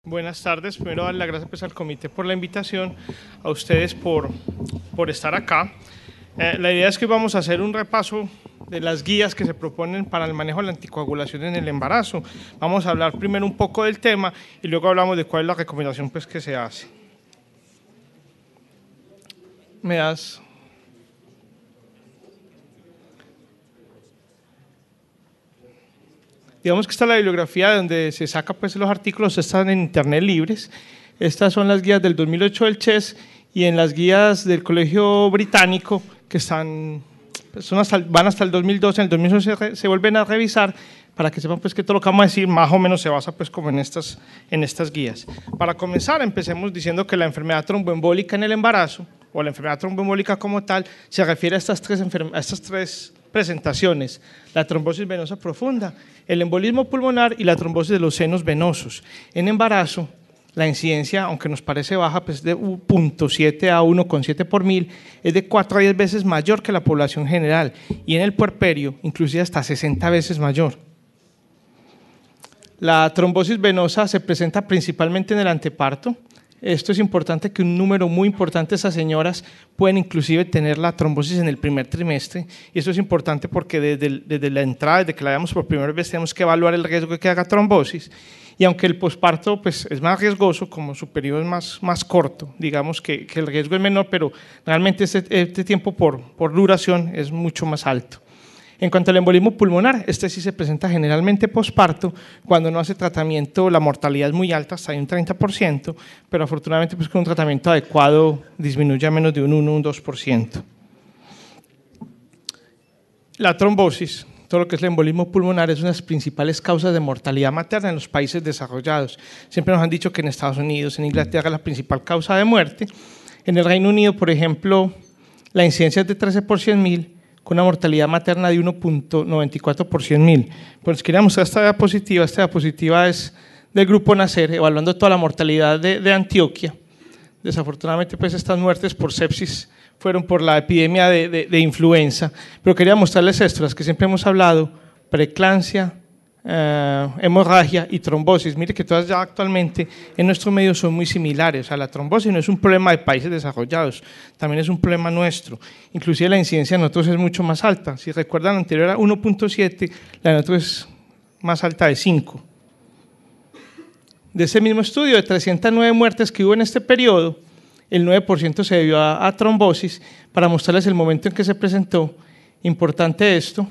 Buenas tardes. Primero dar las gracias pues, al comité por la invitación, a ustedes por estar acá. La idea es que vamos a hacer un repaso de las guías que se proponen para el manejo de la anticoagulación en el embarazo. Vamos a hablar primero un poco del tema y luego hablamos de cuál es la recomendación pues, que se hace. ¿Me das? Digamos que esta es la bibliografía donde se saca pues, los artículos, están en internet libres. Estas son las guías del 2008 del CHES y en las guías del Colegio Británico que están, pues, van hasta el 2012, en el 2011 se vuelven a revisar para que sepan pues, que todo lo que vamos a decir más o menos se basa pues, como en estas guías. Para comenzar, empecemos diciendo que la enfermedad tromboembólica en el embarazo, o la enfermedad tromboembólica como tal, se refiere a estas tres presentaciones: la trombosis venosa profunda, el embolismo pulmonar y la trombosis de los senos venosos. En embarazo, la incidencia, aunque nos parece baja, pues de 0.7 a 1,7 por mil, es de 4 a 10 veces mayor que la población general y en el puerperio, inclusive hasta 60 veces mayor. La trombosis venosa se presenta principalmente en el anteparto. Esto es importante, que un número muy importante de esas señoras pueden inclusive tener la trombosis en el primer trimestre, y eso es importante porque desde la entrada, desde que la veamos por primera vez, tenemos que evaluar el riesgo de que haga trombosis, y aunque el posparto pues, es más riesgoso, como su periodo es más corto, digamos que el riesgo es menor, pero realmente este tiempo por duración es mucho más alto. En cuanto al embolismo pulmonar, este sí se presenta generalmente posparto. Cuando no hace tratamiento, la mortalidad es muy alta, hasta hay un 30%, pero afortunadamente pues, con un tratamiento adecuado disminuye a menos de un 1 o un 2%. La trombosis, todo lo que es el embolismo pulmonar, es una de las principales causas de mortalidad materna en los países desarrollados. Siempre nos han dicho que en Estados Unidos, en Inglaterra, es la principal causa de muerte. En el Reino Unido, por ejemplo, la incidencia es de 13 por 100.000, con una mortalidad materna de 1.94 por 100.000. Pues quería mostrar esta diapositiva. Esta diapositiva es del grupo NACER, evaluando toda la mortalidad de Antioquia. Desafortunadamente, pues estas muertes por sepsis fueron por la epidemia de influenza, pero quería mostrarles esto, las que siempre hemos hablado: preeclampsia, hemorragia y trombosis. Mire que todas ya actualmente en nuestro medio son muy similares. O sea, la trombosis no es un problema de países desarrollados, también es un problema nuestro. Inclusive la incidencia de nosotros es mucho más alta. Si recuerdan, la anterior era 1.7, la de nosotros es más alta de 5. De ese mismo estudio, de 309 muertes que hubo en este periodo, el 9% se debió a trombosis. Para mostrarles el momento en que se presentó, importante esto,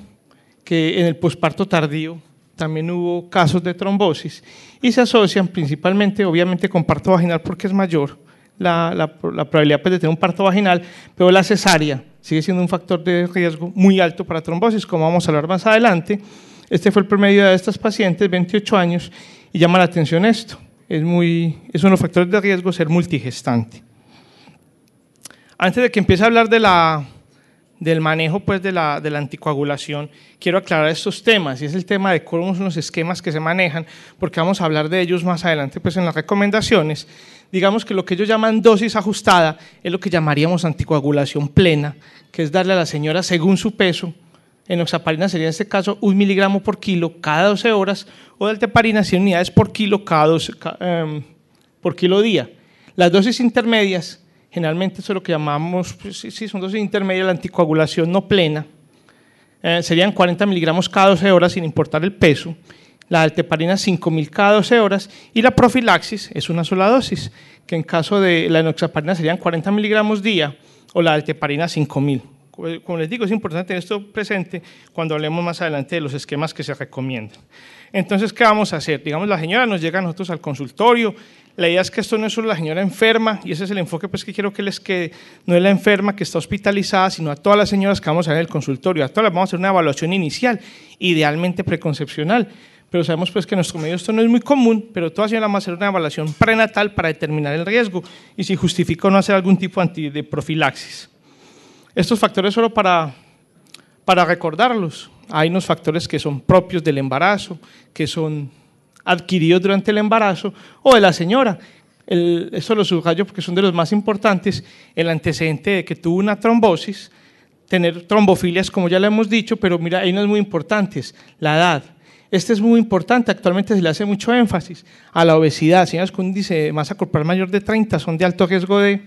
que en el posparto tardío también hubo casos de trombosis y se asocian principalmente, obviamente, con parto vaginal porque es mayor la probabilidad pues, de tener un parto vaginal, pero la cesárea sigue siendo un factor de riesgo muy alto para trombosis, como vamos a hablar más adelante. Este fue el promedio de estas pacientes, 28 años, y llama la atención esto. Es uno de los factores de riesgo ser multigestante. Antes de que empiece a hablar del manejo pues, de la anticoagulación, quiero aclarar estos temas, y es el tema de cómo son los esquemas que se manejan, porque vamos a hablar de ellos más adelante pues, en las recomendaciones. Digamos que lo que ellos llaman dosis ajustada es lo que llamaríamos anticoagulación plena, que es darle a la señora según su peso. Enoxaparina sería en este caso 1 miligramo por kilo cada 12 horas, o dalteparina 100 unidades por kilo por kilo día. Las dosis intermedias, generalmente eso es lo que llamamos, pues, sí, son dosis intermedias, la anticoagulación no plena, serían 40 miligramos cada 12 horas sin importar el peso, la dalteparina 5.000 cada 12 horas, y la profilaxis es una sola dosis, que en caso de la enoxaparina serían 40 miligramos día, o la dalteparina 5.000. Como les digo, es importante tener esto presente cuando hablemos más adelante de los esquemas que se recomiendan. Entonces, ¿qué vamos a hacer? Digamos, la señora nos llega a nosotros al consultorio. La idea es que esto no es solo la señora enferma, y ese es el enfoque pues, que quiero que les quede. No es la enferma que está hospitalizada, sino a todas las señoras que vamos a ver en el consultorio. A todas las vamos a hacer una evaluación inicial, idealmente preconcepcional. Pero sabemos pues, que en nuestro medio esto no es muy común, pero todas las señoras vamos a hacer una evaluación prenatal para determinar el riesgo y si justifica o no hacer algún tipo de profilaxis. Estos factores solo para recordarlos. Hay unos factores que son propios del embarazo, que son adquiridos durante el embarazo o de la señora. Esto lo subrayo porque son de los más importantes. El antecedente de que tuvo una trombosis, tener trombofilias, como ya lo hemos dicho, pero mira, hay unos muy importantes: la edad. Este es muy importante, actualmente se le hace mucho énfasis a la obesidad. Señoras con índice de masa corporal mayor de 30 son de alto riesgo de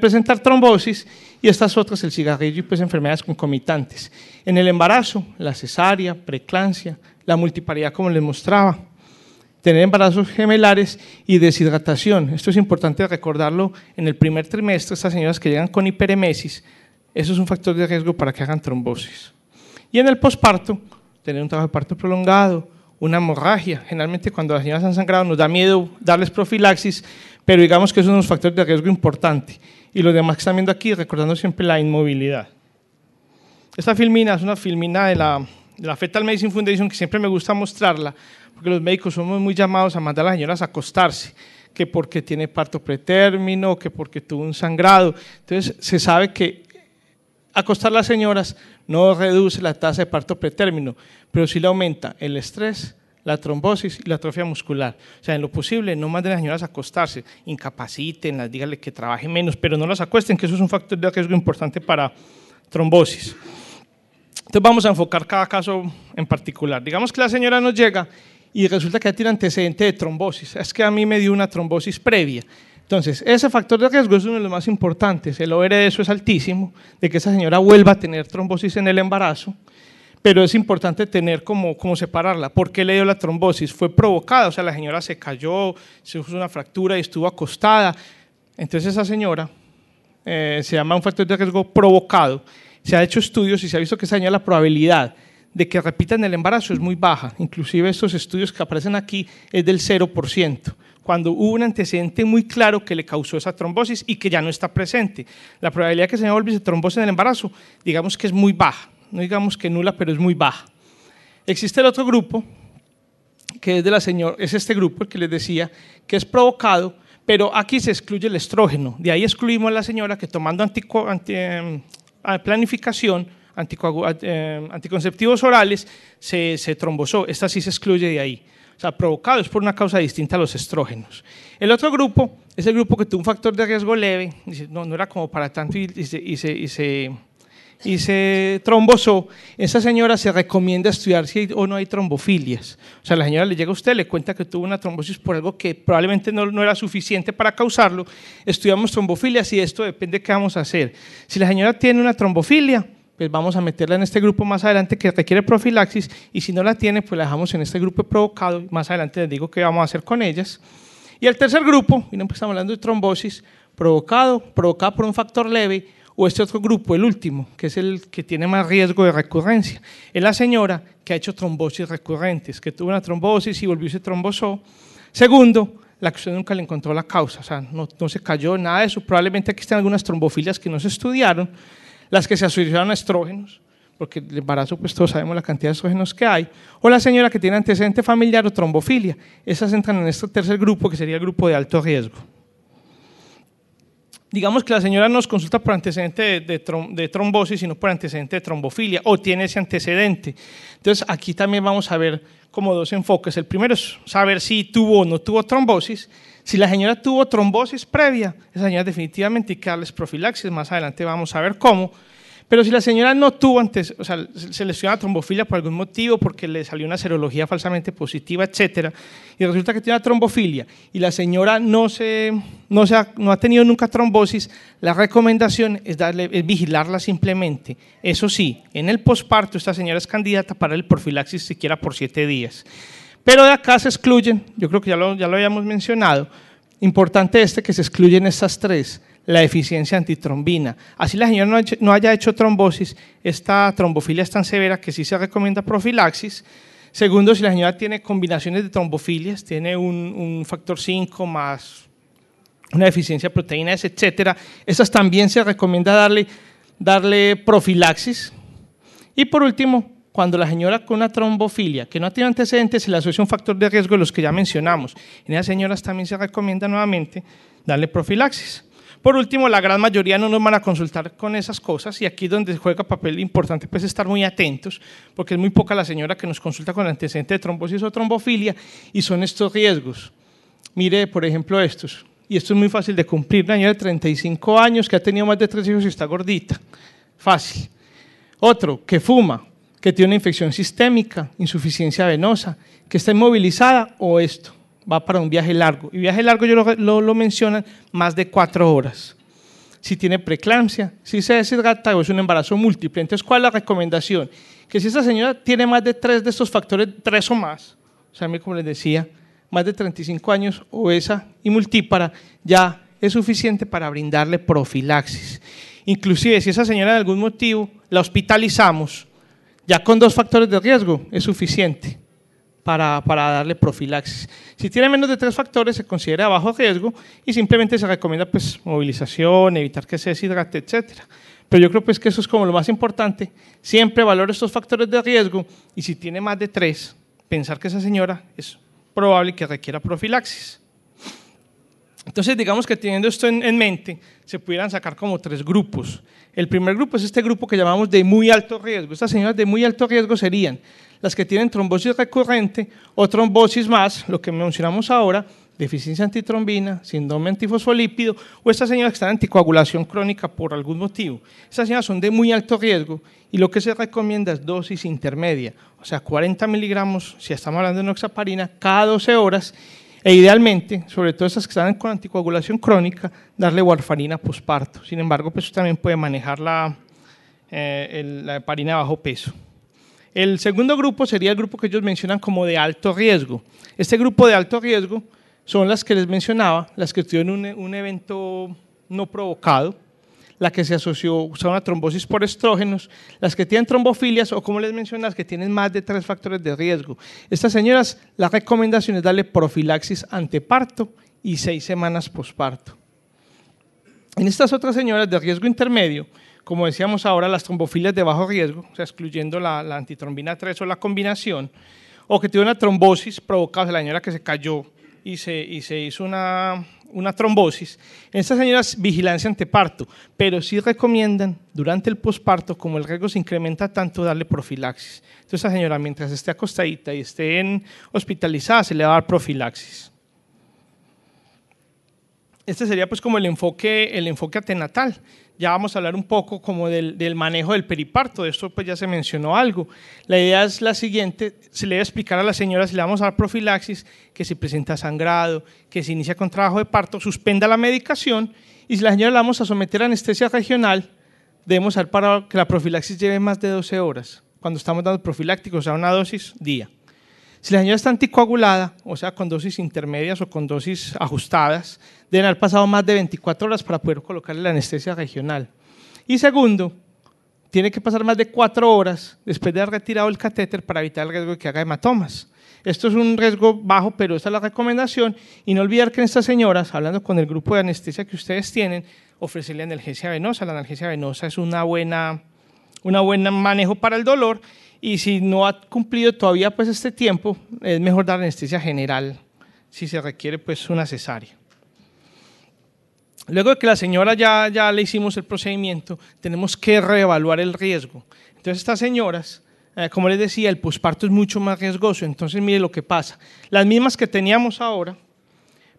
presentar trombosis, y estas otras, el cigarrillo y pues enfermedades concomitantes. En el embarazo, la cesárea, preeclampsia, la multiparidad como les mostraba, tener embarazos gemelares y deshidratación. Esto es importante recordarlo en el primer trimestre, estas señoras que llegan con hiperemesis, eso es un factor de riesgo para que hagan trombosis. Y en el posparto, tener un trabajo de parto prolongado, una hemorragia. Generalmente cuando las señoras han sangrado nos da miedo darles profilaxis, pero digamos que es uno de los factores de riesgo importante. Y los demás que están viendo aquí, recordando siempre la inmovilidad. Esta filmina es una filmina de la Fetal Medicine Foundation, que siempre me gusta mostrarla, porque los médicos somos muy llamados a mandar a las señoras a acostarse, que porque tiene parto pretérmino, que porque tuvo un sangrado. Entonces se sabe que acostar a las señoras no reduce la tasa de parto pretérmino, pero sí le aumenta el estrés, la trombosis y la atrofia muscular. O sea, en lo posible, no manden a las señoras a acostarse, incapacítenlas, díganle que trabajen menos, pero no las acuesten, que eso es un factor de riesgo importante para trombosis. Entonces vamos a enfocar cada caso en particular. Digamos que la señora nos llega y resulta que tiene antecedente de trombosis. Es que a mí me dio una trombosis previa. Entonces, ese factor de riesgo es uno de los más importantes. El OR de eso es altísimo, de que esa señora vuelva a tener trombosis en el embarazo, pero es importante tener cómo separarla. ¿Por qué le dio la trombosis? Fue provocada, o sea, la señora se cayó, se hizo una fractura y estuvo acostada. Entonces, esa señora se llama un factor de riesgo provocado. Se ha hecho estudios y se ha visto que esa señora, la probabilidad de que repitan el embarazo es muy baja. Inclusive estos estudios que aparecen aquí es del 0%. Cuando hubo un antecedente muy claro que le causó esa trombosis y que ya no está presente. La probabilidad de que se vuelva trombosis en el embarazo, digamos que es muy baja, no digamos que nula, pero es muy baja. Existe el otro grupo, que es de la señora, es este grupo, el que les decía, que es provocado, pero aquí se excluye el estrógeno. De ahí excluimos a la señora que tomando planificación, anticonceptivos orales, se trombosó. Esta sí se excluye de ahí. O sea, provocado es por una causa distinta a los estrógenos. El otro grupo es el grupo que tuvo un factor de riesgo leve, dice, no era como para tanto y se trombosó. Esa señora se recomienda estudiar si hay o no hay trombofilias. O sea, la señora le llega a usted, le cuenta que tuvo una trombosis por algo que probablemente no era suficiente para causarlo. Estudiamos trombofilias y esto depende de qué vamos a hacer. Si la señora tiene una trombofilia, pues vamos a meterla en este grupo más adelante que requiere profilaxis, y si no la tiene, pues la dejamos en este grupo provocado. Más adelante les digo qué vamos a hacer con ellas. Y el tercer grupo, miren, pues estamos hablando de trombosis provocada por un factor leve, o este otro grupo, el último, que es el que tiene más riesgo de recurrencia. Es la señora que ha hecho trombosis recurrentes, que tuvo una trombosis y volvió y se trombosó. Segundo, la que usted nunca le encontró la causa, o sea, no se cayó, nada de eso. Probablemente aquí están algunas trombofilias que no se estudiaron, las que se asociaron a estrógenos, porque el embarazo, pues todos sabemos la cantidad de estrógenos que hay, o la señora que tiene antecedente familiar o trombofilia. Esas entran en este tercer grupo, que sería el grupo de alto riesgo. Digamos que la señora nos consulta por antecedente de trombosis y no por antecedente de trombofilia, o tiene ese antecedente. Entonces, aquí también vamos a ver como dos enfoques. El primero es saber si tuvo o no tuvo trombosis. Si la señora tuvo trombosis previa, esa señora definitivamente hay que darles profilaxis, más adelante vamos a ver cómo. Pero si la señora no tuvo antes, o sea, se le estudió una trombofilia por algún motivo, porque le salió una serología falsamente positiva, etcétera, y resulta que tiene una trombofilia y la señora no ha tenido nunca trombosis, la recomendación es vigilarla simplemente. Eso sí, en el posparto esta señora es candidata para el profilaxis siquiera por 7 días. Pero de acá se excluyen, yo creo que ya lo habíamos mencionado, importante que se excluyen estas tres. La deficiencia antitrombina. Así la señora no haya hecho trombosis, esta trombofilia es tan severa que sí se recomienda profilaxis. Segundo, si la señora tiene combinaciones de trombofilias, tiene un factor 5 más una deficiencia de proteínas, etcétera, esas también se recomienda darle profilaxis. Y por último, cuando la señora con una trombofilia que no tiene antecedentes se le asocia un factor de riesgo de los que ya mencionamos. En esas señoras también se recomienda nuevamente darle profilaxis. Por último, la gran mayoría no nos van a consultar con esas cosas, y aquí es donde juega papel importante pues estar muy atentos, porque es muy poca la señora que nos consulta con antecedente de trombosis o trombofilia, y son estos riesgos. Mire, por ejemplo, estos, y esto es muy fácil de cumplir. Una señora de 35 años que ha tenido más de 3 hijos y está gordita, fácil. Otro, que fuma, que tiene una infección sistémica, insuficiencia venosa, que está inmovilizada o esto, va para un viaje largo. Y viaje largo lo mencionan más de 4 horas. Si tiene preeclampsia, si se deshidrata o es un embarazo múltiple. Entonces, ¿cuál es la recomendación? Que si esa señora tiene más de 3 de estos factores, 3 o más, o sea, como les decía, más de 35 años, obesa y multípara, ya es suficiente para brindarle profilaxis. Inclusive, si esa señora de algún motivo la hospitalizamos, ya con 2 factores de riesgo es suficiente para darle profilaxis. Si tiene menos de 3 factores, se considera bajo riesgo y simplemente se recomienda pues, movilización, evitar que se deshidrate, etc. Pero yo creo pues, que eso es como lo más importante. Siempre valore estos factores de riesgo y si tiene más de 3, pensar que esa señora es probable que requiera profilaxis. Entonces, digamos que teniendo esto en mente, se pudieran sacar como 3 grupos. El primer grupo es este grupo que llamamos de muy alto riesgo. Estas señoras de muy alto riesgo serían las que tienen trombosis recurrente o trombosis más, lo que mencionamos ahora, deficiencia antitrombina, síndrome antifosfolípido o estas señoras que están en anticoagulación crónica por algún motivo. Estas señoras son de muy alto riesgo y lo que se recomienda es dosis intermedia, o sea, 40 miligramos, si estamos hablando de enoxaparina, cada 12 horas e idealmente, sobre todo esas que están con anticoagulación crónica, darle warfarina posparto. Sin embargo, pues también puede manejar la heparina de bajo peso. El segundo grupo sería el grupo que ellos mencionan como de alto riesgo. Este grupo de alto riesgo son las que les mencionaba, las que tuvieron un evento no provocado, la que se asoció a una trombosis por estrógenos, las que tienen trombofilias o como les mencioné, las que tienen más de 3 factores de riesgo. Estas señoras, la recomendación es darle profilaxis anteparto y 6 semanas posparto. En estas otras señoras de riesgo intermedio, como decíamos ahora, las trombofilias de bajo riesgo, o sea, excluyendo la antitrombina 3 o la combinación, o que tiene una trombosis provocada, o sea, la señora que se cayó y se hizo una trombosis. En estas señoras, vigilancia anteparto, pero sí recomiendan durante el posparto, como el riesgo se incrementa tanto, darle profilaxis. Entonces, esa señora, mientras esté acostadita y esté hospitalizada, se le va a dar profilaxis. Este sería pues como el enfoque antenatal. Ya vamos a hablar un poco como del manejo del periparto, de esto pues ya se mencionó algo. La idea es la siguiente, se le debe explicar a la señora si le vamos a dar profilaxis, que si presenta sangrado, que si inicia con trabajo de parto, suspenda la medicación y si la señora la vamos a someter a anestesia regional, debemos dar para que la profilaxis lleve más de 12 horas, cuando estamos dando profilácticos, o sea, una dosis día. Si la señora está anticoagulada, o sea, con dosis intermedias o con dosis ajustadas, deben haber pasado más de 24 horas para poder colocarle la anestesia regional. Y segundo, tiene que pasar más de 4 horas después de haber retirado el catéter para evitar el riesgo de que haga hematomas. Esto es un riesgo bajo, pero esta es la recomendación. Y no olvidar que en estas señoras, hablando con el grupo de anestesia que ustedes tienen, ofrecerle analgesia venosa. La analgesia venosa es un buen manejo para el dolor. Y si no ha cumplido todavía pues este tiempo, es mejor dar anestesia general si se requiere pues una cesárea. Luego de que la señora ya le hicimos el procedimiento, tenemos que reevaluar el riesgo. Entonces estas señoras, como les decía, el posparto es mucho más riesgoso. Entonces mire lo que pasa. Las mismas que teníamos ahora,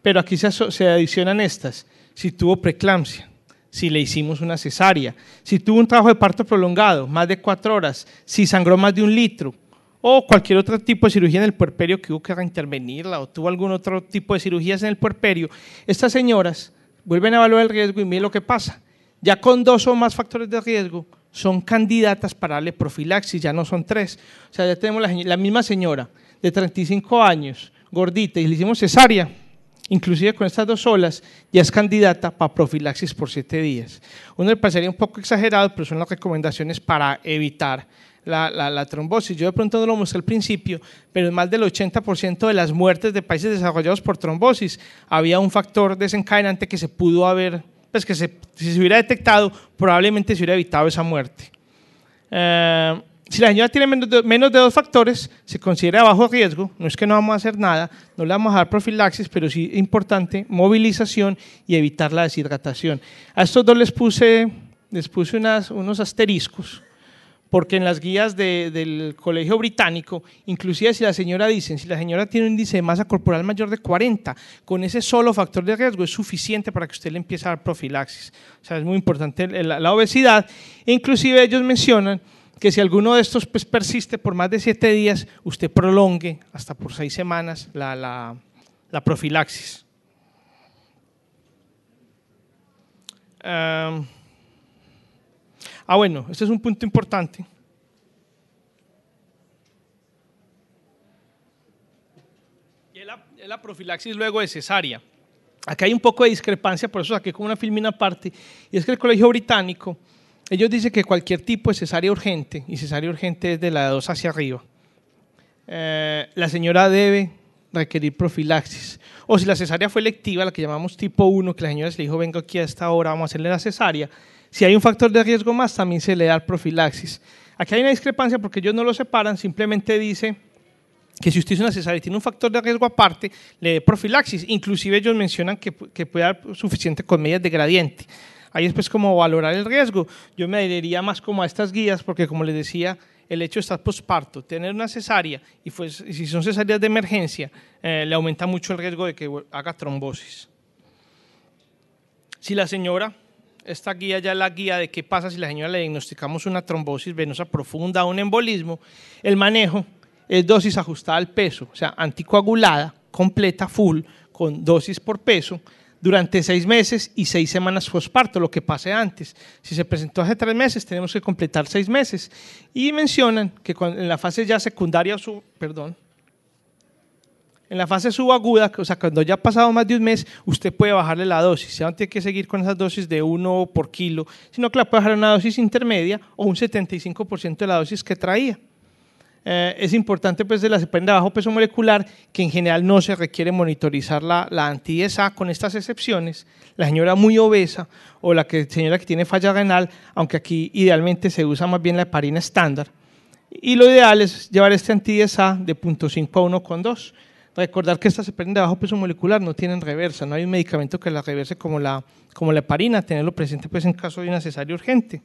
pero aquí se adicionan estas. Si tuvo preeclampsia, si le hicimos una cesárea, si tuvo un trabajo de parto prolongado, más de 4 horas, si sangró más de 1 litro, o cualquier otro tipo de cirugía en el puerperio que hubo que reintervenirla, o tuvo algún otro tipo de cirugías en el puerperio, estas señoras vuelven a evaluar el riesgo y miren lo que pasa. Ya con 2 o más factores de riesgo, son candidatas para darle profilaxis, ya no son 3. O sea, ya tenemos la misma señora de 35 años, gordita, y le hicimos cesárea. Inclusive con estas 2 olas ya es candidata para profilaxis por 7 días. Uno le parecería un poco exagerado, pero son las recomendaciones para evitar la trombosis. Yo de pronto no lo mostré al principio, pero en más del 80% de las muertes de países desarrollados por trombosis había un factor desencadenante que se pudo haber, pues que si se hubiera detectado, probablemente se hubiera evitado esa muerte. Si la señora tiene menos de 2 factores, se considera bajo riesgo, no es que no vamos a hacer nada, no le vamos a dar profilaxis, pero sí es importante movilización y evitar la deshidratación. A estos 2 les puse unos asteriscos, porque en las guías del Colegio Británico, inclusive si la señora tiene un índice de masa corporal mayor de 40, con ese solo factor de riesgo es suficiente para que usted le empiece a dar profilaxis. O sea, es muy importante la obesidad, e inclusive ellos mencionan que si alguno de estos pues, persiste por más de 7 días, usted prolongue hasta por 6 semanas la profilaxis. Bueno, este es un punto importante. Y es la profilaxis luego de cesárea. Acá hay un poco de discrepancia, por eso saqué como una filmina aparte, y es que el Colegio Británico, ellos dicen que cualquier tipo de cesárea urgente, y cesárea urgente es de la 2 hacia arriba, la señora debe requerir profilaxis. O si la cesárea fue electiva, la que llamamos tipo 1, que la señora se le dijo, venga aquí a esta hora, vamos a hacerle la cesárea, si hay un factor de riesgo más, también se le da profilaxis. Aquí hay una discrepancia porque ellos no lo separan, simplemente dice que si usted hizo una cesárea y tiene un factor de riesgo aparte, le dé profilaxis. Inclusive ellos mencionan que puede dar suficiente con medidas de gradiente. Ahí es pues como valorar el riesgo. Yo me adheriría más como a estas guías porque, como les decía, el hecho de estar posparto, tener una cesárea y pues, si son cesáreas de emergencia, le aumenta mucho el riesgo de que haga trombosis. Si la señora, esta guía ya es la guía de qué pasa si la señora le diagnosticamos una trombosis venosa profunda o un embolismo, el manejo es dosis ajustada al peso, o sea, anticoagulada, completa, full, con dosis por peso, durante 6 meses y 6 semanas posparto, lo que pase antes. Si se presentó hace 3 meses, tenemos que completar 6 meses. Y mencionan que en la fase ya secundaria, en la fase subaguda, o sea, cuando ya ha pasado más de un mes, usted puede bajarle la dosis. Ya no tiene que seguir con esas dosis de 1 por kilo, sino que la puede bajar a una dosis intermedia o un 75% de la dosis que traía. Es importante pues de la heparina de bajo peso molecular que en general no se requiere monitorizar la anti-DSA con estas excepciones, la señora muy obesa o la señora que tiene falla renal, aunque aquí idealmente se usa más bien la heparina estándar. Y lo ideal es llevar este anti-DSA de 0.5 a 1,2. Recordar que estas heparinas de bajo peso molecular no tienen reversa, no hay un medicamento que la reverse como la heparina, tenerlo presente pues en caso de una cesárea urgente.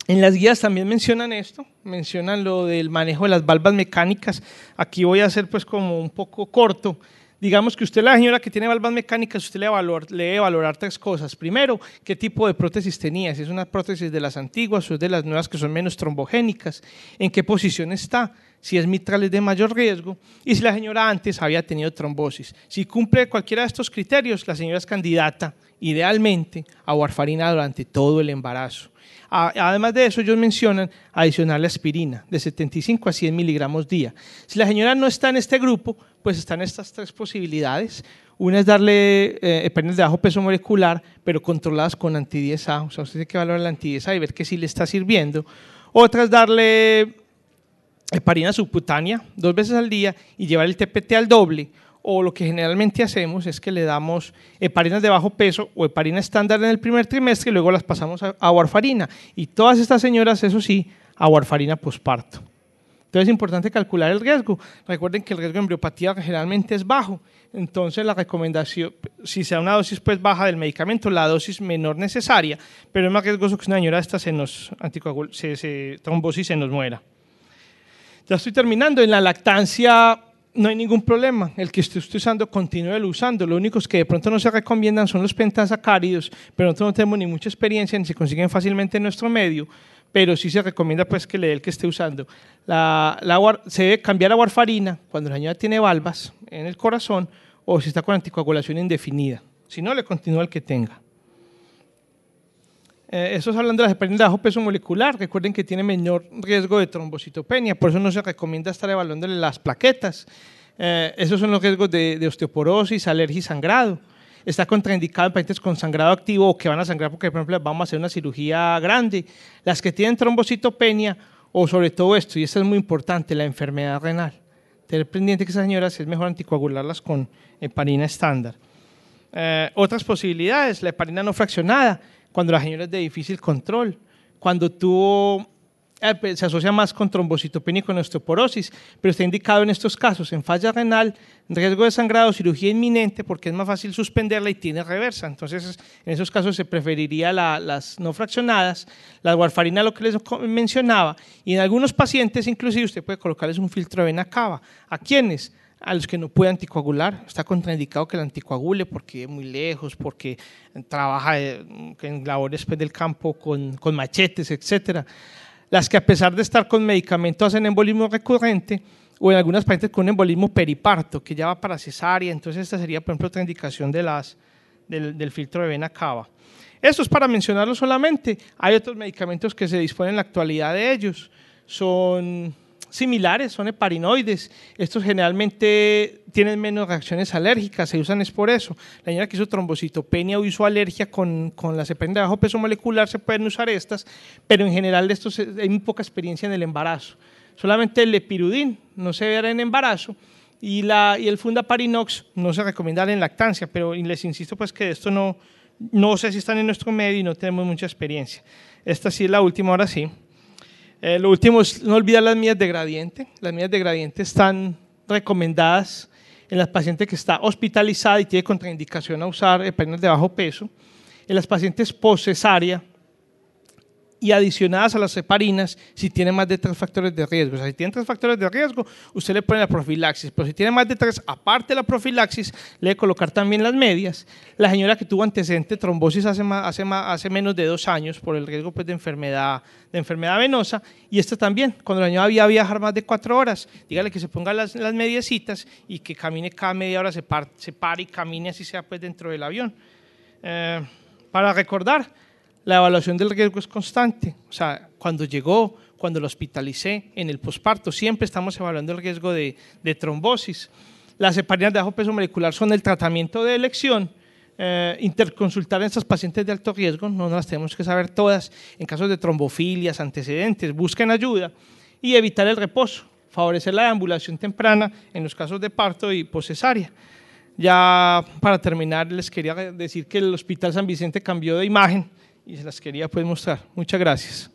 En las guías también mencionan esto, mencionan lo del manejo de las válvulas mecánicas. Aquí voy a hacer pues como un poco corto. Digamos que usted, la señora que tiene válvulas mecánicas, usted le debe valorar 3 cosas. Primero, qué tipo de prótesis tenía, si es una prótesis de las antiguas o es de las nuevas que son menos trombogénicas, en qué posición está, si es mitral es de mayor riesgo y si la señora antes había tenido trombosis. Si cumple cualquiera de estos criterios, la señora es candidata idealmente a warfarina durante todo el embarazo. Además de eso, ellos mencionan adicionarle aspirina de 75 a 100 miligramos día. Si la señora no está en este grupo, pues están estas 3 posibilidades. Una es darle heparinas de bajo peso molecular, pero controladas con anti-DSA. O sea, usted tiene que valorar la anti-DSA y ver que sí le está sirviendo. Otra es darle heparina subcutánea 2 veces al día y llevar el TPT al doble. O lo que generalmente hacemos es que le damos heparinas de bajo peso o heparina estándar en el primer trimestre y luego las pasamos a warfarina. Y todas estas señoras, eso sí, a warfarina posparto. Entonces es importante calcular el riesgo. Recuerden que el riesgo de embriopatía generalmente es bajo. Entonces la recomendación, si sea una dosis pues baja del medicamento, la dosis menor necesaria, pero es más riesgoso que una señora esta trombosis se nos muera. Ya estoy terminando. En la lactancia no hay ningún problema, el que esté usando, continúe usando. Lo único es que de pronto no se recomiendan son los pentasacáridos, pero nosotros no tenemos ni mucha experiencia ni se consiguen fácilmente en nuestro medio, pero sí se recomienda pues que le dé el que esté usando. Se debe cambiar a warfarina cuando la señora tiene valvas en el corazón o si está con anticoagulación indefinida, si no le continúa el que tenga. Eso es hablando de las heparinas de bajo peso molecular. Recuerden que tiene menor riesgo de trombocitopenia, por eso no se recomienda estar evaluándole las plaquetas. Esos son los riesgos de osteoporosis, alergia y sangrado. Está contraindicado en pacientes con sangrado activo o que van a sangrar porque, por ejemplo, vamos a hacer una cirugía grande. Las que tienen trombocitopenia o sobre todo esto, y esto es muy importante, la enfermedad renal. Tener pendiente que esas señoras es mejor anticoagularlas con heparina estándar. Otras posibilidades, la heparina no fraccionada, cuando la señora es de difícil control, cuando se asocia más con trombocitopenia y con osteoporosis, pero está indicado en estos casos, en falla renal, riesgo de sangrado, cirugía inminente, porque es más fácil suspenderla y tiene reversa. Entonces, en esos casos se preferiría las no fraccionadas, la warfarina, lo que les mencionaba, y en algunos pacientes inclusive usted puede colocarles un filtro de vena cava. ¿A quiénes? A los que no puede anticoagular. Está contraindicado que la anticoagule porque es muy lejos, porque trabaja en labores del campo con machetes, etcétera. las que a pesar de estar con medicamento hacen embolismo recurrente, o en algunas pacientes con un embolismo periparto, que ya va para cesárea. Entonces esta sería, por ejemplo, otra indicación del filtro de vena cava. Esto es para mencionarlo solamente. Hay otros medicamentos que se disponen en la actualidad de ellos. Son similares, son heparinoides. Estos generalmente tienen menos reacciones alérgicas, se usan es por eso. La señora que hizo trombocitopenia o hizo alergia con las heparinas de bajo peso molecular, se pueden usar estas, pero en general estos hay muy poca experiencia en el embarazo. Solamente el lepirudin no se verá en embarazo y el fundaparinox no se recomienda en lactancia, pero les insisto pues que esto no sé si están en nuestro medio y no tenemos mucha experiencia. Esta sí es la última, ahora sí. Lo último es no olvidar las medidas de gradiente. Las medidas de gradiente están recomendadas en las pacientes que está hospitalizada y tiene contraindicación a usar heparinas de bajo peso, en las pacientes post-cesárea y adicionadas a las heparinas si tiene más de 3 factores de riesgo. O sea, si tiene 3 factores de riesgo, usted le pone la profilaxis, pero si tiene más de 3, aparte de la profilaxis, le debe colocar también las medias. La señora que tuvo antecedente de trombosis hace menos de 2 años por el riesgo pues, de enfermedad venosa, y esta también, cuando la señora había viajar más de 4 horas, dígale que se ponga las mediecitas y que camine cada media hora, se pare y camine así sea pues dentro del avión. Para recordar, la evaluación del riesgo es constante, o sea, cuando lo hospitalicé, en el posparto, siempre estamos evaluando el riesgo de trombosis. Las heparinas de bajo peso molecular son el tratamiento de elección. Interconsultar en estas pacientes de alto riesgo, no las tenemos que saber todas, en casos de trombofilias, antecedentes, busquen ayuda y evitar el reposo, favorecer la deambulación temprana en los casos de parto y poscesárea. Ya para terminar, les quería decir que el Hospital San Vicente cambió de imagen y se las quería pues mostrar. Muchas gracias.